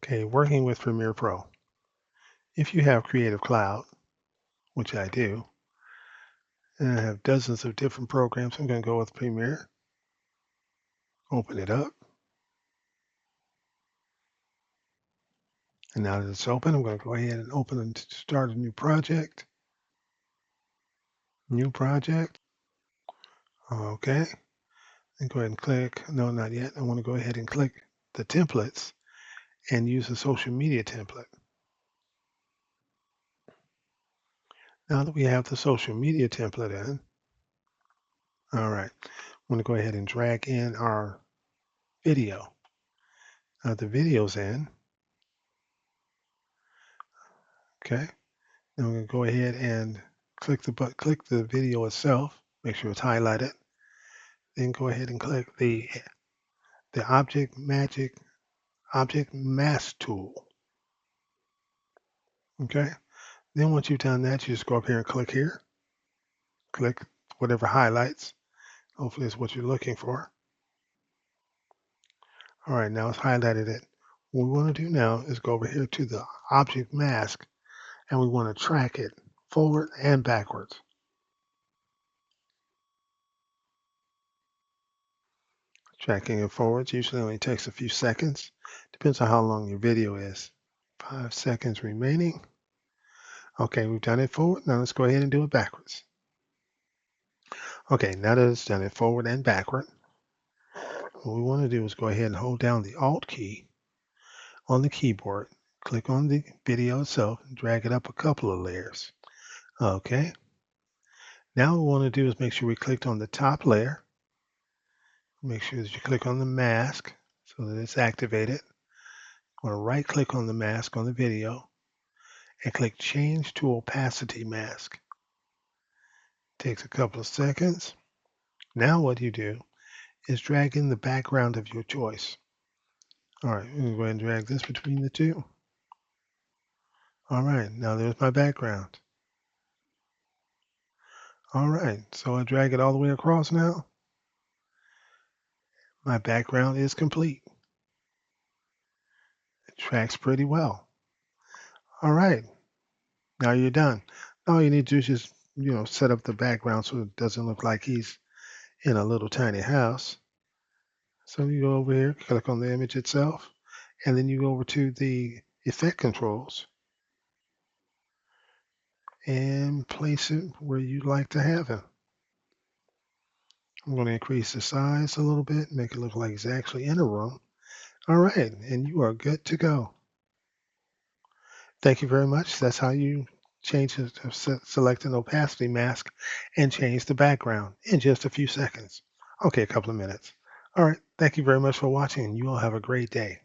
Okay, working with Premiere Pro. If you have Creative Cloud, which I do, and I have dozens of different programs, I'm going to go with Premiere, open it up. And now that it's open, I'm going to go ahead and open and start a new project. New project. Okay. And go ahead and click. No, not yet. I want to go ahead and click the templates and use the social media template. Now that we have the social media template in, all right, I'm going to go ahead and drag in our video. The video's in. Okay. Then we're going to go ahead and click the video itself. Make sure it's highlighted. Then go ahead and click the object mask tool. Okay. Then once you've done that, you just go up here and click here. Click whatever highlights. Hopefully it's what you're looking for. All right, now it's highlighted it. What we want to do now is go over here to the object mask and we want to track it forward and backwards. Tracking it forwards usually only takes a few seconds. Depends on how long your video is. 5 seconds remaining. Okay, we've done it forward. Now let's go ahead and do it backwards. Okay, now that it's done it forward and backward, what we want to do is go ahead and hold down the Alt key on the keyboard. Click on the video itself and drag it up a couple of layers. Okay, now what we want to do is make sure we clicked on the top layer. Make sure that you click on the mask so that it's activated. Want to right click on the mask on the video and click Change to Opacity Mask. Takes a couple of seconds. Now what you do is drag in the background of your choice. All right, we're going to go ahead and drag this between the two. All right, now there's my background. All right, so I drag it all the way across now. My background is complete. It tracks pretty well. All right, now you're done. All you need to do is just, set up the background so it doesn't look like he's in a little tiny house. So you go over here, click on the image itself, and then you go over to the effect controls and place it where you'd like to have him. I'm going to increase the size a little bit, make it look like he's actually in a room. All right, and you are good to go. Thank you very much. That's how you select an opacity mask and change the background in just a few seconds. Okay, a couple of minutes. All right, thank you very much for watching, and you all have a great day.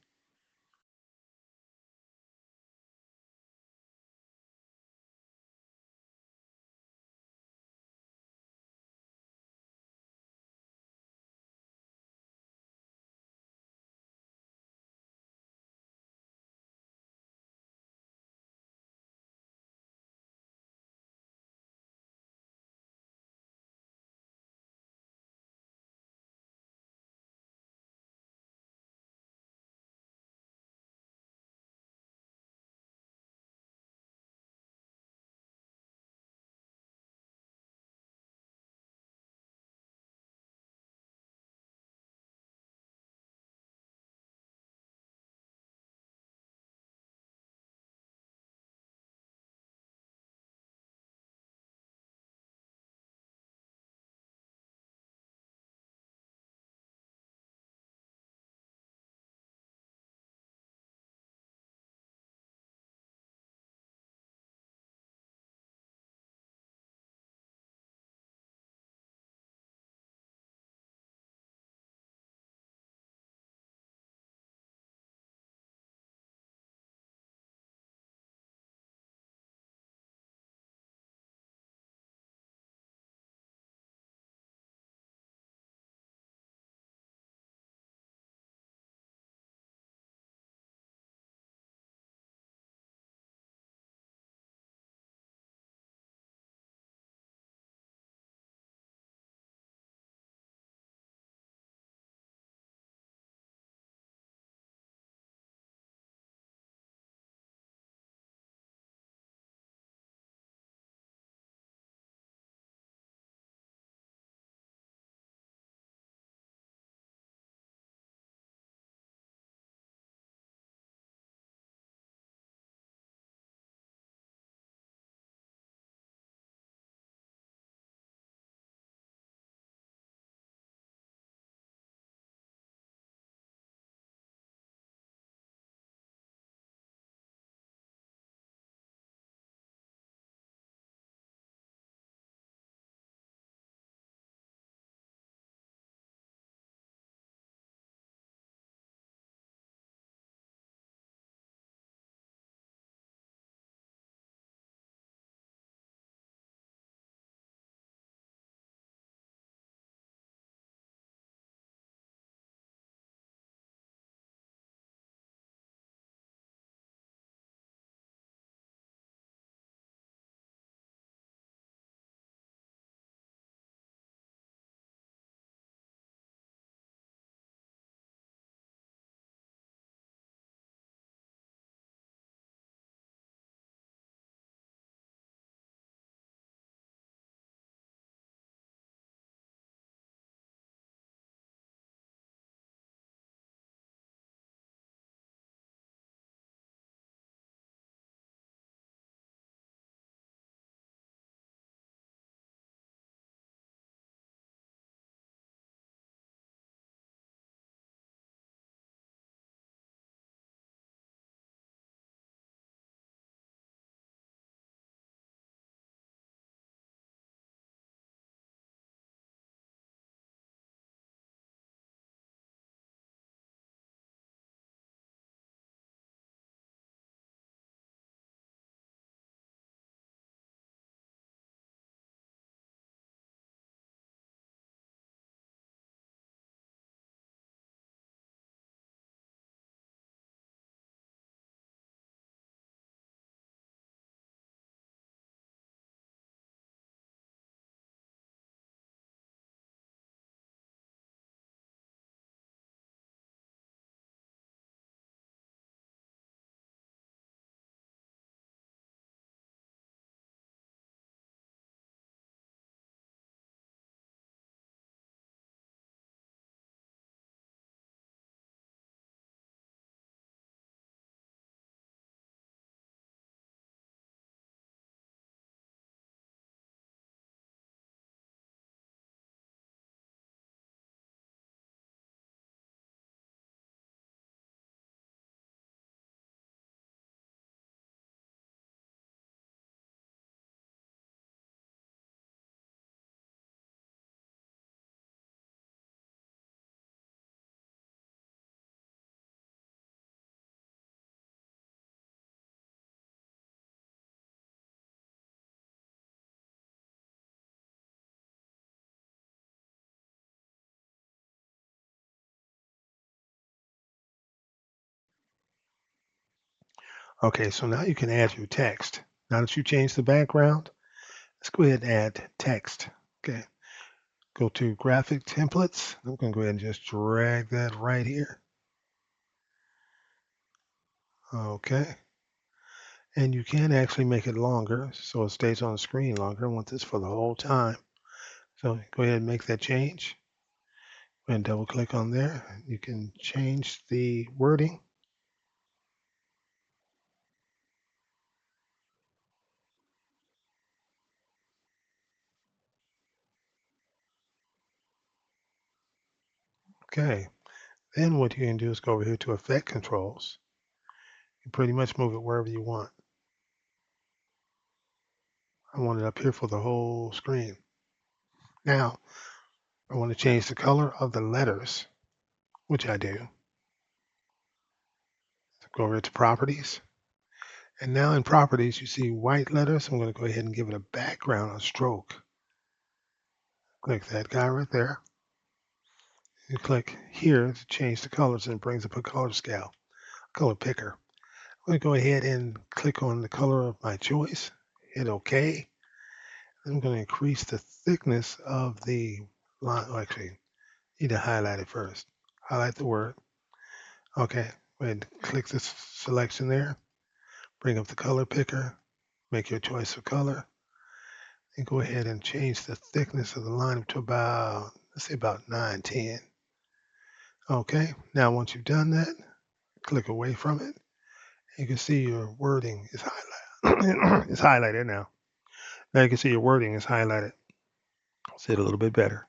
Okay, so now you can add your text. Now that you changed the background, let's go ahead and add text. Okay, go to graphic templates. I'm going to go ahead and just drag that right here. Okay, and you can actually make it longer so it stays on the screen longer. I want this for the whole time. So go ahead and make that change and double click on there. You can change the wording. Okay, then what you can do is go over here to effect controls. You pretty much move it wherever you want. I want it up here for the whole screen. Now, I want to change the color of the letters, which I do. So go over to properties. And now in properties, you see white letters. I'm going to go ahead and give it a background, a stroke. Click that guy right there. You click here to change the colors and it brings up a color scale, color picker. I'm going to go ahead and click on the color of my choice, hit OK. I'm going to increase the thickness of the line. Oh, actually, you need to highlight it first. Highlight the word. Okay, go ahead and click this selection there. Bring up the color picker. Make your choice of color. And go ahead and change the thickness of the line to about, let's say about 910. Okay, now once you've done that, click away from it. You can see your wording is highlighted. It's highlighted now. Now you can see your wording is highlighted. I'll say it a little bit better.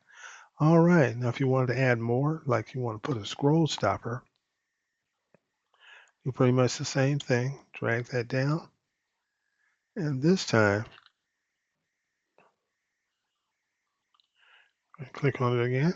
All right, now if you wanted to add more, like you want to put a scroll stopper, do pretty much the same thing. Drag that down. And this time, click on it again.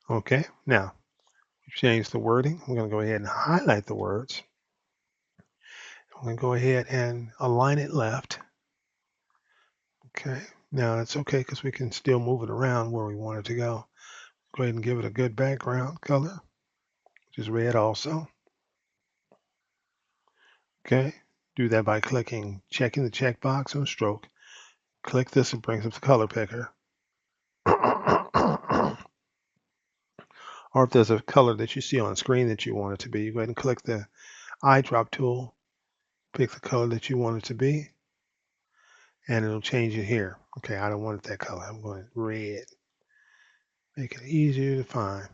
Okay, now change the wording. I'm going to go ahead and highlight the words. I'm going to go ahead and align it left. Okay, now it's okay because we can still move it around where we want it to go. Go ahead and give it a good background color, which is red also. Okay, do that by checking the checkbox on stroke. Click this and brings up the color picker. Or if there's a color that you see on the screen that you want it to be, you go ahead and click the eyedrop tool, pick the color that you want it to be, and it'll change it here. Okay, I don't want it that color. I'm going red. Make it easier to find.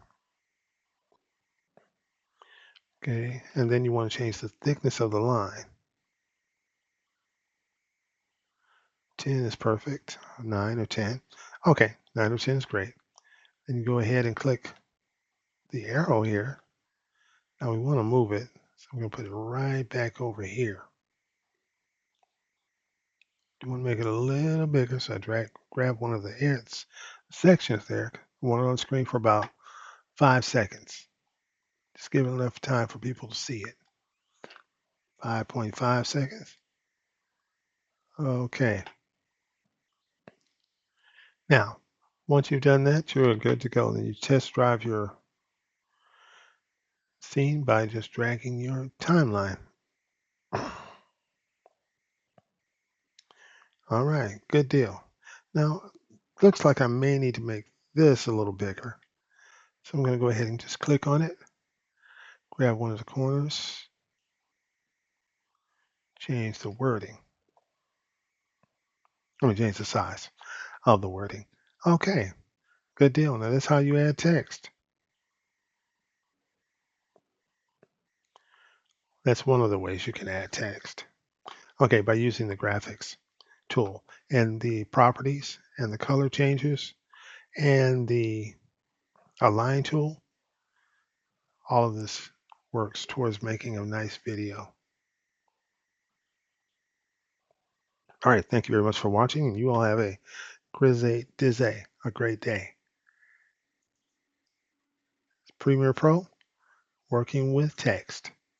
Okay, and then you want to change the thickness of the line. 10 is perfect. 9 or 10. Okay, 9 or 10 is great. Then you go ahead and click the arrow here. Now we want to move it, so I'm going to put it right back over here. You want to make it a little bigger, so I grab one of the sections there. I want it on the screen for about 5 seconds. Just give it enough time for people to see it. 5.5 seconds. Okay. Now, once you've done that, you're good to go. Then you test drive your scene by just dragging your timeline. All right, good deal. Now, looks like I may need to make this a little bigger. So I'm going to go ahead and just click on it, grab one of the corners, change the wording. Let me change the size of the wording. Okay, good deal. Now that's how you add text. That's one of the ways you can add text. Okay, by using the graphics tool and the properties and the color changes and the align tool, all of this works towards making a nice video. All right, thank you very much for watching, and you all have a a great day. Premiere Pro, working with text.